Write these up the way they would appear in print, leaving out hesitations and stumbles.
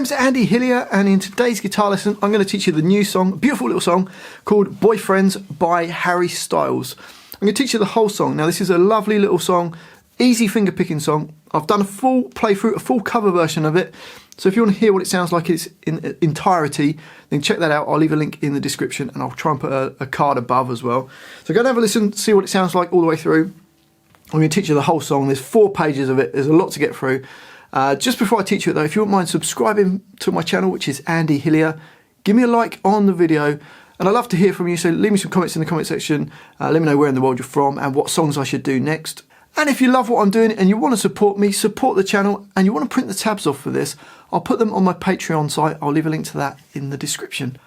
name's Andy Hillier, and in today's guitar lesson I'm going to teach you the new song, a beautiful little song called Boyfriends by Harry Styles. I'm going to teach you the whole song. Now this is a lovely little song, easy finger picking song. I've done a full playthrough, a full cover version of it, so if you want to hear what it sounds like in its entirety, then check that out. I'll leave a link in the description, and I'll try and put a card above as well. So go and have a listen, see what it sounds like all the way through. I'm going to teach you the whole song. There's 4 pages of it, there's a lot to get through. Just before I teach you it though, if you wouldn't mind subscribing to my channel, which is Andy Hillier, give me a like on the video, and I'd love to hear from you, so leave me some comments in the comment section. Let me know where in the world you're from and what songs I should do next. And if you love what I'm doing and you want to support me, support the channel, and you want to print the tabs off for this, I'll put them on my Patreon site. I'll leave a link to that in the description.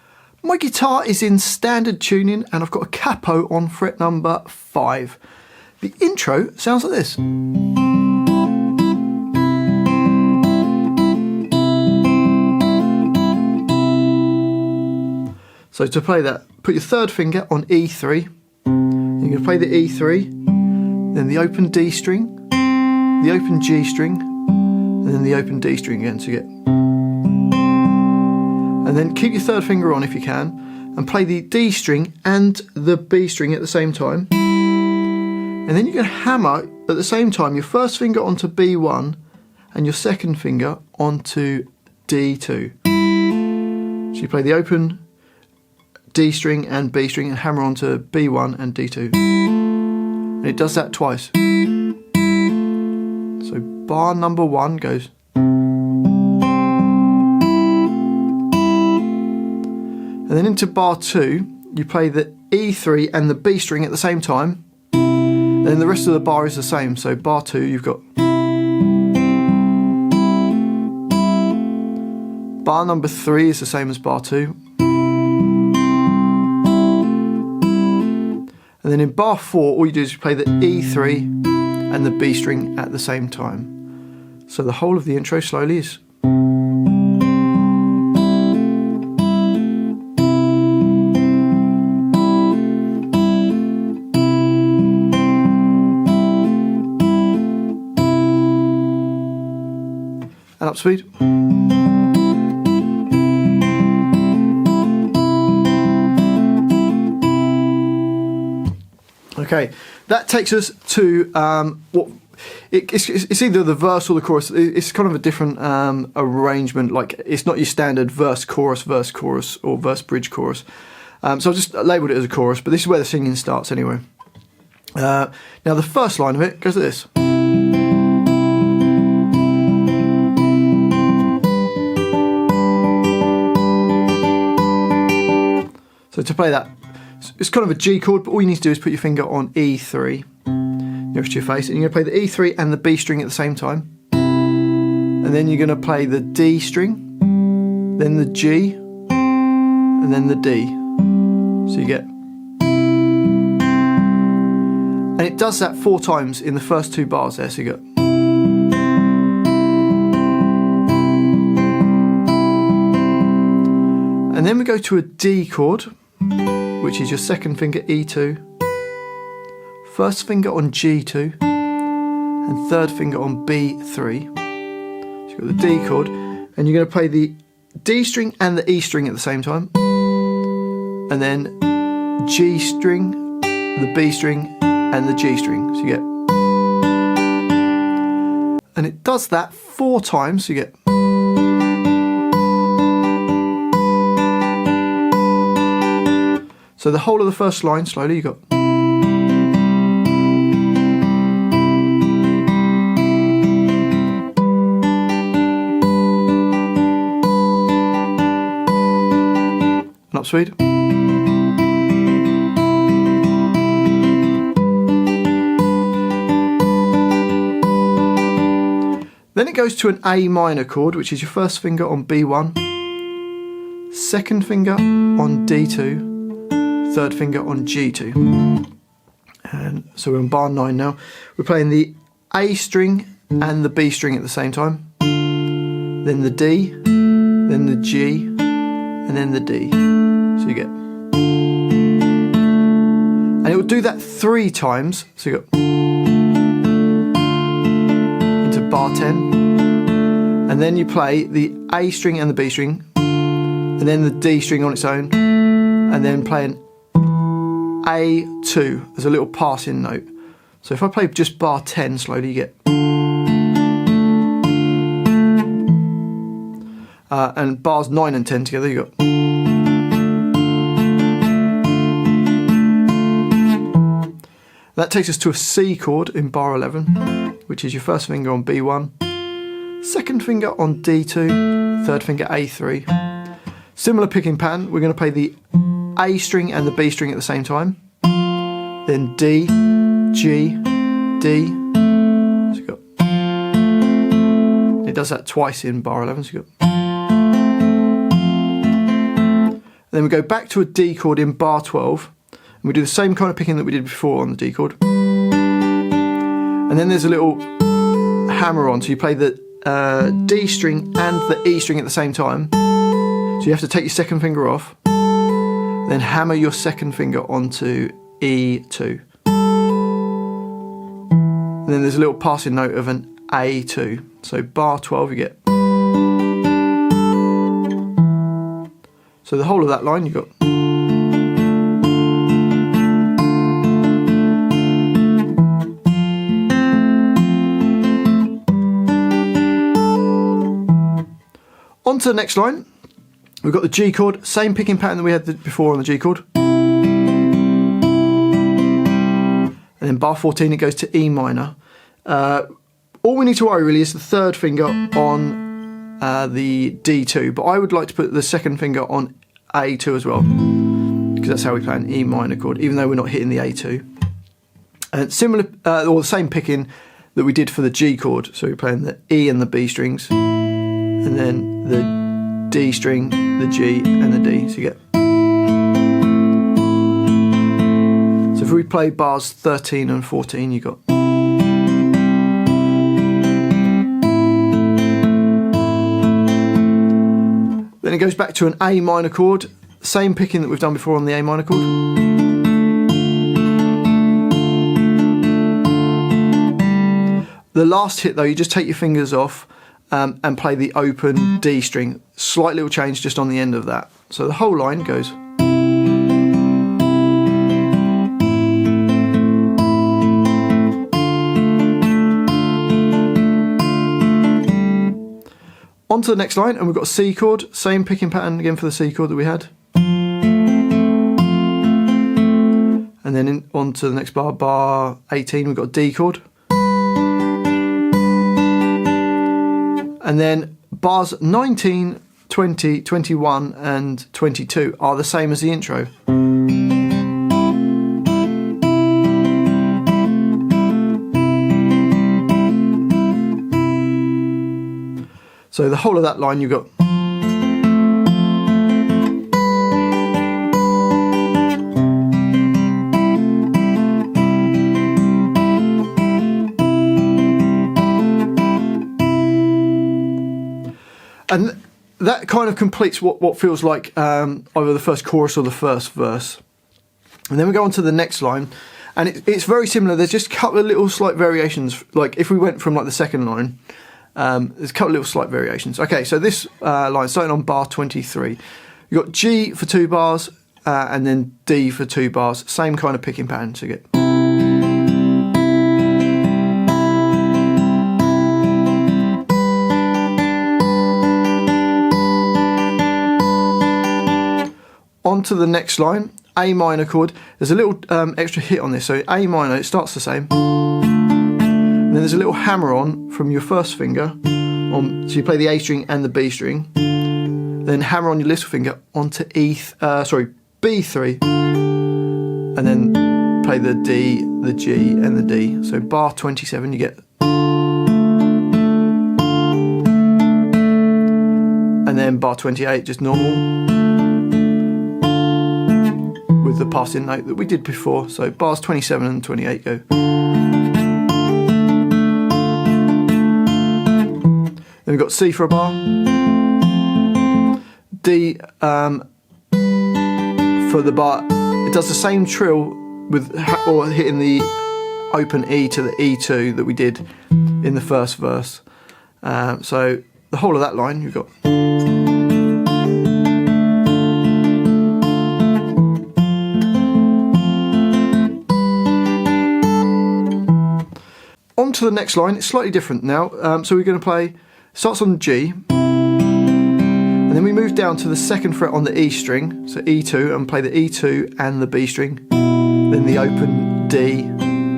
My guitar is in standard tuning, and I've got a capo on fret number 5. The intro sounds like this. So to play that, put your 3rd finger on E3. You're going to play the E3, then the open D string, the open G string, and then the open D string again, so you get. And then keep your 3rd finger on if you can, and play the D string and the B string at the same time. And then you're going to hammer at the same time your 1st finger onto B1 and your 2nd finger onto D2. So you play the open D string and B string and hammer onto B1 and D2. And it does that twice. So bar number 1 goes. And then into bar 2, you play the E3 and the B string at the same time. And then the rest of the bar is the same. So bar 2, you've got. Bar number 3 is the same as bar 2. And then in bar 4, all you do is you play the E3 and the B string at the same time. So the whole of the intro slowly is. And up speed. Okay, that takes us to it's either the verse or the chorus. It's kind of a different arrangement. Like, it's not your standard verse chorus or verse bridge chorus. So I've just labelled it as a chorus, but this is where the singing starts anyway. Now the first line of it goes like this. So to play that, it's kind of a G chord, but all you need to do is put your finger on E3 nearest to your face, and you're going to play the E3 and the B string at the same time. And then you're going to play the D string, then the G, and then the D. So you get. And it does that 4 times in the first 2 bars there, so you go. And then we go to a D chord, which is your 2nd finger E2, 1st finger on G2, and 3rd finger on B3. So you've got the D chord, and you're going to play the D string and the E string at the same time, and then G string, the B string, and the G string. So you get. And it does that 4 times, so you get. So the whole of the first line, slowly, you got. And up speed. Then it goes to an A minor chord, which is your 1st finger on B1, 2nd finger on D2, 3rd finger on G2. And so we're on bar 9 now. We're playing the A string and the B string at the same time, then the D, then the G, and then the D. So you get. And it will do that 3 times. So you got into bar 10, and then you play the A string and the B string, and then the D string on its own, and then play an A2 as a little passing note. So if I play just bar 10 slowly, you get. And bars 9 and 10 together, you got. That takes us to a C chord in bar 11, which is your first finger on B1, second finger on D2, third finger A3. Similar picking pattern, we're going to play the A string and the B string at the same time, then D, G, D. So you got. It does that twice in bar 11, so you got. And then we go back to a D chord in bar 12. We do the same kind of picking that we did before on the D chord. And then there's a little hammer on, so you play the D string and the E string at the same time. So you have to take your second finger off, then hammer your second finger onto E2. And then there's a little passing note of an A2. So bar 12 you get. So the whole of that line you got. On to the next line, we've got the G chord, same picking pattern that we had before on the G chord. And then bar 14 it goes to E minor. All we need to worry really is the third finger on the D2, but I would like to put the second finger on A2 as well, because that's how we play an E minor chord, even though we're not hitting the A2. And similar, or the same picking that we did for the G chord, so we're playing the E and the B strings, and then the D string, the G and the D, so you get. So if we play bars 13 and 14 you got. Then it goes back to an A minor chord, same picking that we've done before on the A minor chord. The last hit though, you just take your fingers off and play the open D string. Slight little change just on the end of that. So the whole line goes. On to the next line, and we've got a C chord, same picking pattern again for the C chord that we had. And then on to the next bar, bar 18, we've got a D chord. And then bars 19, 20, 21 and 22 are the same as the intro. So the whole of that line you've got. And that kind of completes what feels like either the first chorus or the first verse. And then we go on to the next line, and it's very similar. There's just a couple of little slight variations. Like if we went from like the second line, there's a couple of little slight variations. Okay, so this line starting on bar 23, you've got G for 2 bars and then D for 2 bars. Same kind of picking pattern to get. On to the next line, A minor chord. There's a little extra hit on this, so A minor, it starts the same. And then there's a little hammer on from your first finger, so you play the A string and the B string. Then hammer on your little finger onto B3, and then play the D, the G and the D. So bar 27 you get. And then bar 28 just normal, with the passing note that we did before. So bars 27 and 28 go. Then we've got C for a bar, D for the bar. It does the same trill with or hitting the open E to the E2 that we did in the first verse. So the whole of that line you've got. On to the next line. It's slightly different now. So we're going to play, starts on G, and then we move down to the second fret on the E string, so E2, and play the E2 and the B string, then the open D,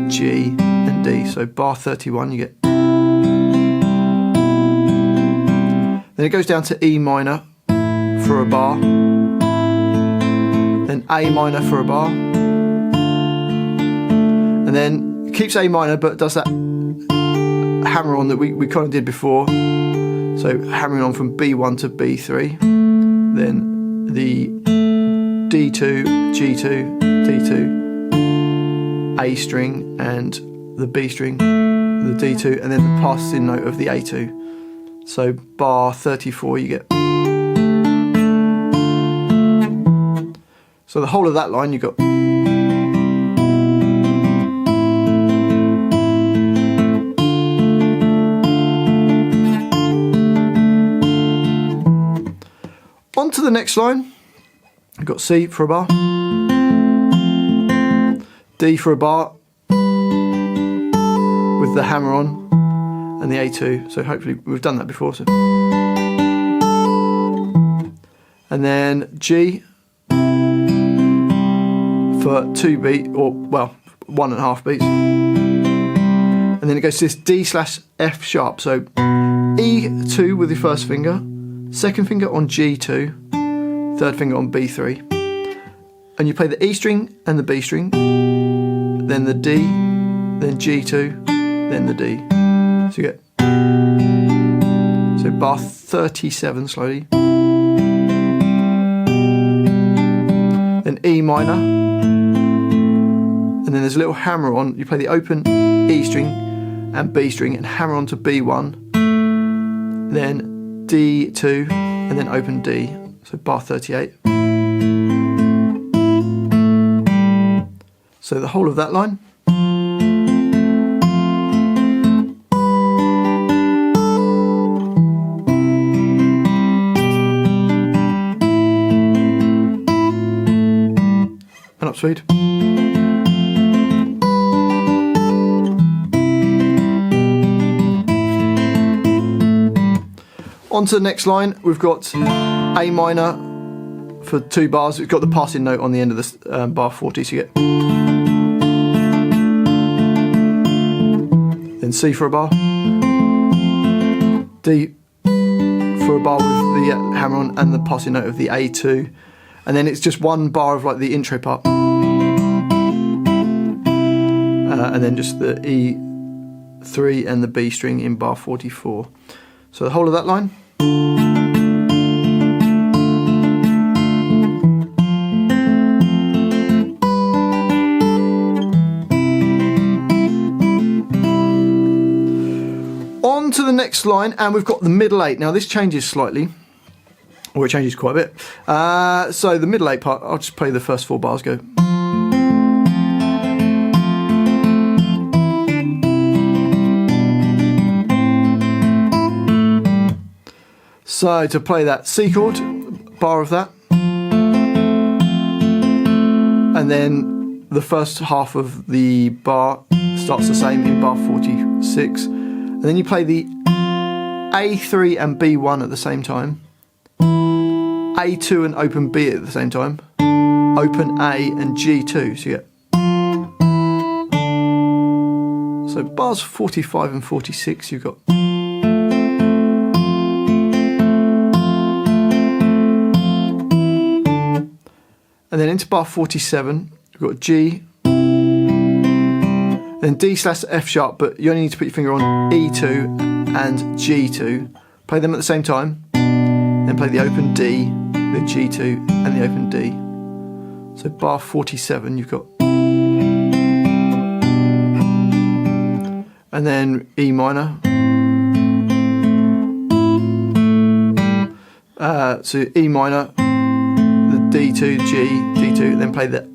G and D. So bar 31 you get. Then it goes down to E minor for a bar, then A minor for a bar, and then it keeps A minor but does that hammer on that we kind of did before. So hammering on from B1 to B3, then the D2, G2, D2, A string and the B string, the D2, and then the passing note of the A2. So bar 34 you get. So the whole of that line you got. On to the next line, I've got C for a bar, D for a bar with the hammer on, and the A2, so hopefully we've done that before. So. And then G for 2 beat, or well, 1.5 beats. And then it goes to this D slash F sharp, so E2 with your first finger, second finger on G2, third finger on B3, and you play the E string and the B string, then the D, then G2, then the D. So you get, so bar 37 slowly, then E minor, and then there's a little hammer on, you play the open E string and B string and hammer on to B1, then D2, and then open D, so bar 38. So the whole of that line. And up speed. On to the next line, we've got A minor for 2 bars. We've got the passing note on the end of this bar 40, so you get. Then C for a bar, D for a bar with the hammer on and the passing note of the A2, and then it's just 1 bar of like the intro part, and then just the E3 and the B string in bar 44. So the whole of that line. On to the next line, and we've got the middle 8. Now this changes slightly, or it changes quite a bit. So the middle 8 part, I'll just play the first 4 bars go. So to play that C chord, bar of that, and then the first half of the bar starts the same in bar 46, and then you play the A3 and B1 at the same time, A2 and open B at the same time, open A and G2, so you get. So bars 45 and 46 you've got. And then into bar 47, you've got G, then D slash F sharp, but you only need to put your finger on E2 and G2. Play them at the same time, then play the open D, the G2 and the open D. So bar 47 you've got. And then E minor. So E minor, D2, G, D2, then play the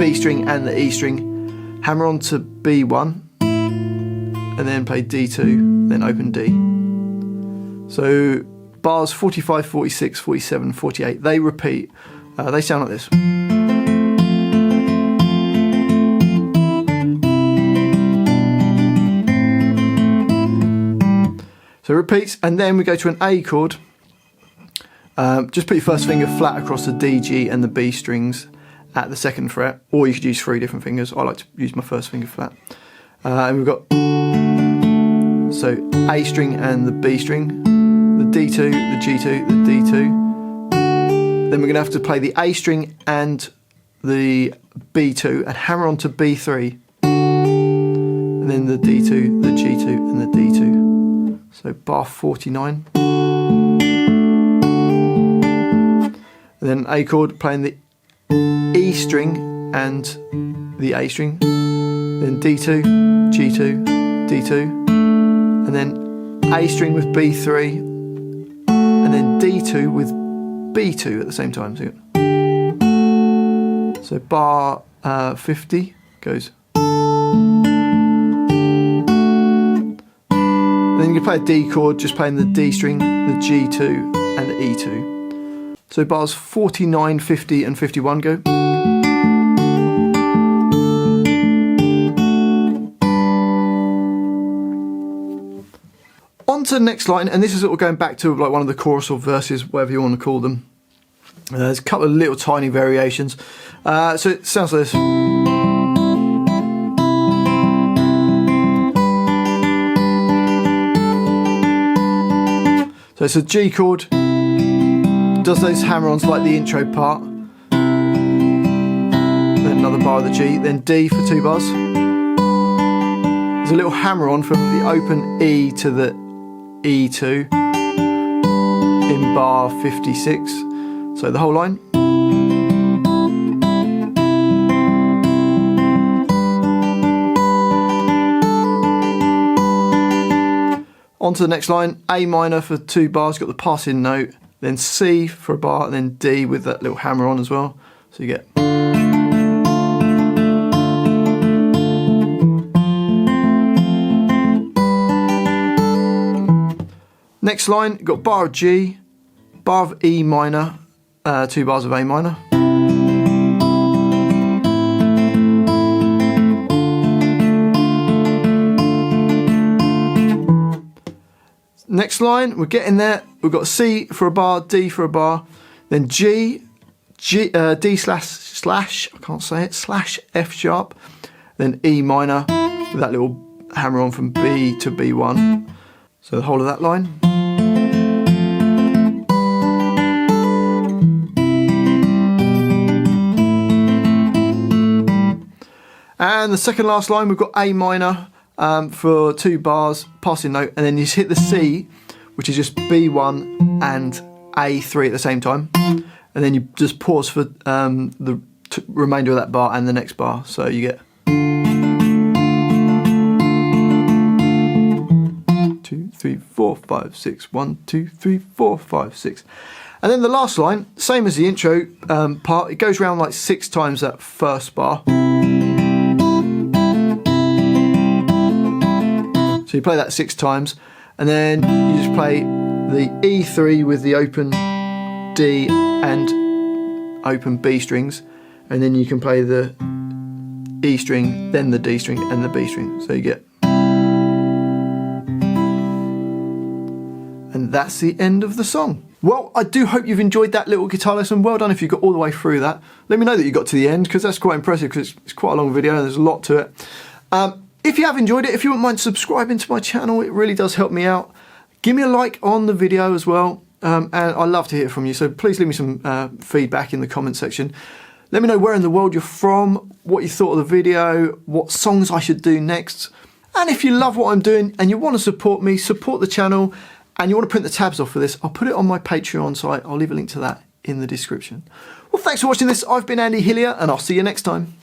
B string and the E string, hammer on to B1, and then play D2, then open D. So bars 45, 46, 47, 48, they repeat. They sound like this. So it repeats, and then we go to an A chord. Just put your first finger flat across the D, G and the B strings at the 2nd fret, or you could use 3 different fingers. I like to use my first finger flat. And we've got so A string and the B string, the D2, the G2, the D2. Then we're going to have to play the A string and the B2 and hammer onto B3. And then the D2, the G2 and the D2. So bar 49. And then A chord, playing the E string and the A string. Then D2, G2, D2. And then A string with B3. And then D2 with B2 at the same time. So bar 50 goes. Then you can play a D chord, just playing the D string, the G2 and the E2. So bars 49, 50 and 51 go. On to the next line, and this is sort of going back to like one of the chorus or verses, whatever you want to call them. There's a couple of little tiny variations. So it sounds like this. So it's a G chord, does those hammer-ons like the intro part, then another bar of the G, then D for 2 bars. There's a little hammer-on from the open E to the E2 in bar 56, so the whole line. On to the next line, A minor for 2 bars, got the passing note, then C for a bar, and then D with that little hammer on as well. So you get. Next line, got bar of G, bar of E minor, 2 bars of A minor. Next line, we're getting there. We've got C for a bar, D for a bar, then G, D slash, I can't say it, slash F sharp, then E minor with that little hammer on from B to B1. So the whole of that line. And the second last line, we've got A minor for 2 bars, passing note, and then you just hit the C, which is just B1 and A3 at the same time, and then you just pause for the remainder of that bar and the next bar, so you get 2, 3, 4, 5, 6, 1, 2, 3, 4, 5, 6. And then the last line, same as the intro part, it goes around like 6 times that first bar. So you play that 6 times, and then you just play the E3 with the open D and open B strings, and then you can play the E string, then the D string and the B string. So you get. And that's the end of the song. Well, I do hope you've enjoyed that little guitar lesson. Well done if you got all the way through that. Let me know that you got to the end, because that's quite impressive, because it's quite a long video and there's a lot to it. If you have enjoyed it, if you wouldn't mind subscribing to my channel, it really does help me out. Give me a like on the video as well, and I'd love to hear from you, so please leave me some feedback in the comment section. Let me know where in the world you're from, what you thought of the video, what songs I should do next. And if you love what I'm doing and you want to support me, support the channel, and you want to print the tabs off for this, I'll put it on my Patreon site. I'll leave a link to that in the description. Well, thanks for watching this. I've been Andy Hillier, and I'll see you next time.